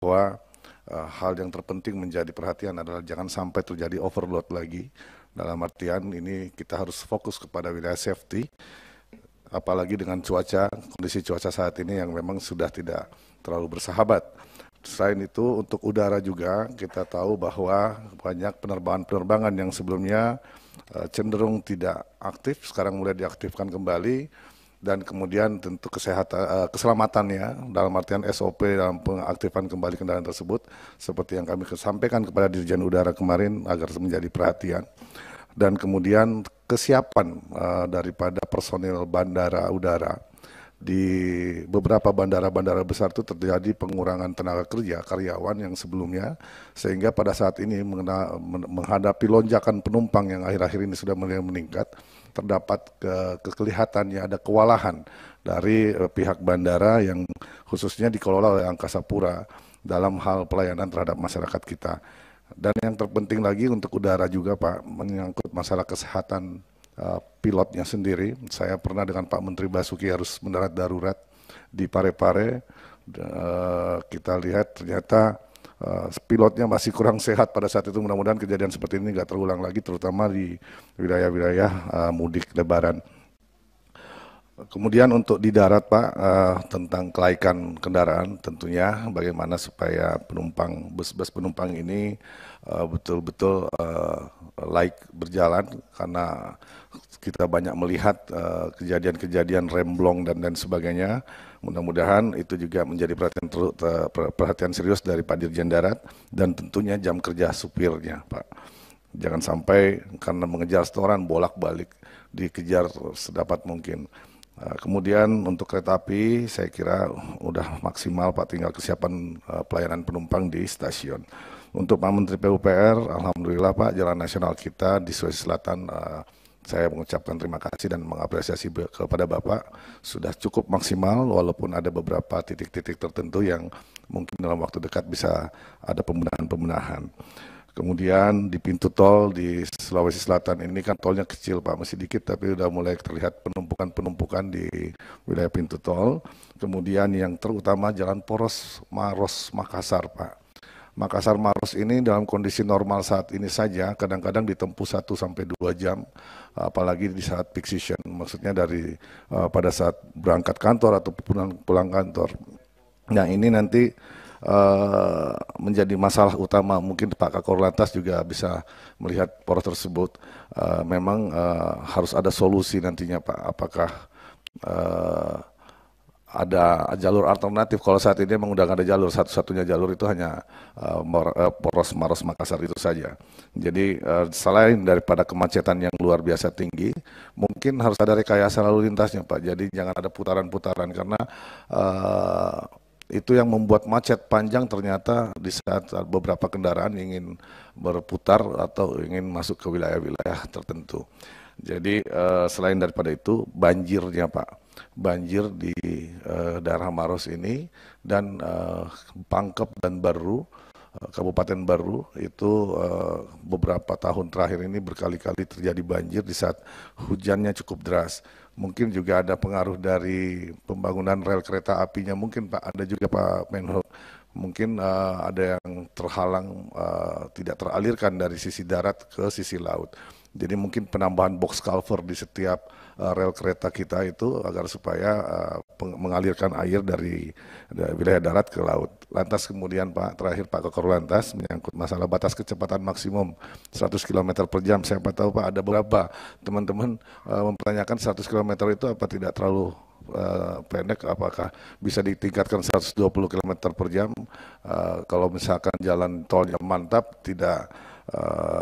bahwa hal yang terpenting menjadi perhatian adalah jangan sampai terjadi overload lagi. Dalam artian ini kita harus fokus kepada wilayah safety, apalagi dengan cuaca, kondisi cuaca saat ini yang memang sudah tidak terlalu bersahabat. Selain itu untuk udara juga kita tahu bahwa banyak penerbangan-penerbangan yang sebelumnya cenderung tidak aktif, sekarang mulai diaktifkan kembali. Dan kemudian tentu keselamatannya dalam artian SOP dalam pengaktifan kembali kendaraan tersebut seperti yang kami sampaikan kepada Dirjen Udara kemarin agar menjadi perhatian. Dan kemudian kesiapan daripada personil bandara udara. Di beberapa bandara-bandara besar itu terjadi pengurangan tenaga kerja karyawan yang sebelumnya, sehingga pada saat ini menghadapi lonjakan penumpang yang akhir-akhir ini sudah mulai meningkat, terdapat kelihatannya ada kewalahan dari pihak bandara yang khususnya dikelola oleh Angkasa Pura dalam hal pelayanan terhadap masyarakat kita. Dan yang terpenting lagi untuk udara juga Pak, menyangkut masalah kesehatan pilotnya sendiri. Saya pernah dengan Pak Menteri Basuki harus mendarat darurat di Parepare. Kita lihat ternyata pilotnya masih kurang sehat pada saat itu. Mudah-mudahan kejadian seperti ini nggak terulang lagi, terutama di wilayah-wilayah mudik Lebaran. Kemudian untuk di darat Pak, tentang kelaikan kendaraan tentunya bagaimana supaya bus-bus penumpang ini betul-betul laik berjalan, karena kita banyak melihat kejadian-kejadian remblong dan sebagainya. Mudah-mudahan itu juga menjadi perhatian serius dari Pak Dirjen Darat dan tentunya jam kerja supirnya Pak. Jangan sampai karena mengejar setoran bolak-balik dikejar sedapat mungkin. Kemudian untuk kereta api saya kira udah maksimal Pak, tinggal kesiapan pelayanan penumpang di stasiun. Untuk Pak Menteri PUPR, alhamdulillah Pak, jalan nasional kita di Sulawesi Selatan saya mengucapkan terima kasih dan mengapresiasi kepada Bapak sudah cukup maksimal, walaupun ada beberapa titik-titik tertentu yang mungkin dalam waktu dekat bisa ada pembenahan-pembenahan. Kemudian di pintu tol di Sulawesi Selatan ini kan tolnya kecil Pak, masih dikit tapi udah mulai terlihat penumpukan di wilayah pintu tol. Kemudian yang terutama jalan poros Maros Makassar Pak. Makassar Maros ini dalam kondisi normal saat ini saja kadang-kadang ditempuh 1 sampai 2 jam, apalagi di saat peak season, maksudnya dari pada saat berangkat kantor atau pulang kantor. Nah ini nanti menjadi masalah utama, mungkin Pak Kakor Lantas juga bisa melihat poros tersebut. Memang harus ada solusi nantinya Pak, apakah ada jalur alternatif. Kalau saat ini memang udah nggak ada jalur, satu-satunya jalur itu hanya poros Maros Makassar itu saja. Jadi selain daripada kemacetan yang luar biasa tinggi, mungkin harus ada rekayasa lalu lintasnya Pak. Jadi jangan ada putaran-putaran, karena itu yang membuat macet panjang ternyata di saat beberapa kendaraan ingin berputar atau ingin masuk ke wilayah-wilayah tertentu. Jadi selain daripada itu banjirnya Pak, banjir di daerah Maros ini dan Pangkep dan Baru, Kabupaten Baru itu beberapa tahun terakhir ini berkali-kali terjadi banjir di saat hujannya cukup deras. Mungkin juga ada pengaruh dari pembangunan rel kereta apinya, mungkin Pak, ada juga Pak Menhub, mungkin ada yang terhalang, tidak teralirkan dari sisi darat ke sisi laut. Jadi mungkin penambahan box culvert di setiap rel kereta kita itu agar supaya mengalirkan air dari wilayah darat ke laut. Lantas kemudian Pak, terakhir Pak Kakor Lantas menyangkut masalah batas kecepatan maksimum 100 km per jam. Saya tahu Pak ada beberapa teman-teman mempertanyakan 100 km itu apa tidak terlalu pendek, apakah bisa ditingkatkan 120 km per jam. Kalau misalkan jalan tolnya mantap, tidak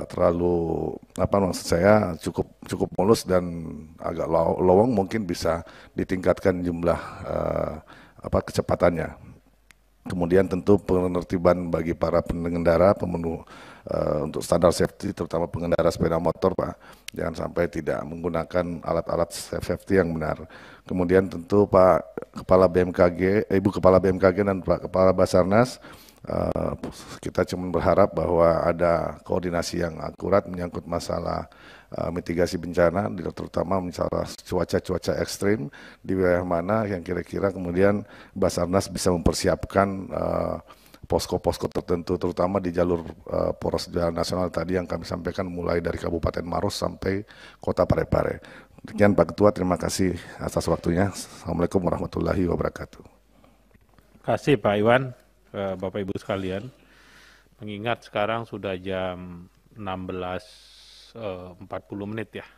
terlalu maksud saya cukup mulus dan agak lowong, mungkin bisa ditingkatkan jumlah kecepatannya. Kemudian tentu penertiban bagi para pengendara pemenuh untuk standar safety, terutama pengendara sepeda motor Pak, jangan sampai tidak menggunakan alat-alat safety yang benar. Kemudian tentu Pak Kepala BMKG, Ibu Kepala BMKG dan Pak Kepala Basarnas, kita cuma berharap bahwa ada koordinasi yang akurat menyangkut masalah mitigasi bencana, terutama misalnya cuaca ekstrim di wilayah mana yang kira-kira kemudian Basarnas bisa mempersiapkan posko-posko tertentu, terutama di jalur poros jalan nasional tadi yang kami sampaikan mulai dari Kabupaten Maros sampai Kota Parepare. Demikian Pak Ketua, terima kasih atas waktunya. Assalamualaikum warahmatullahi wabarakatuh. Terima kasih Pak Iwan, Bapak Ibu sekalian. Mengingat sekarang sudah jam 16.40 menit ya.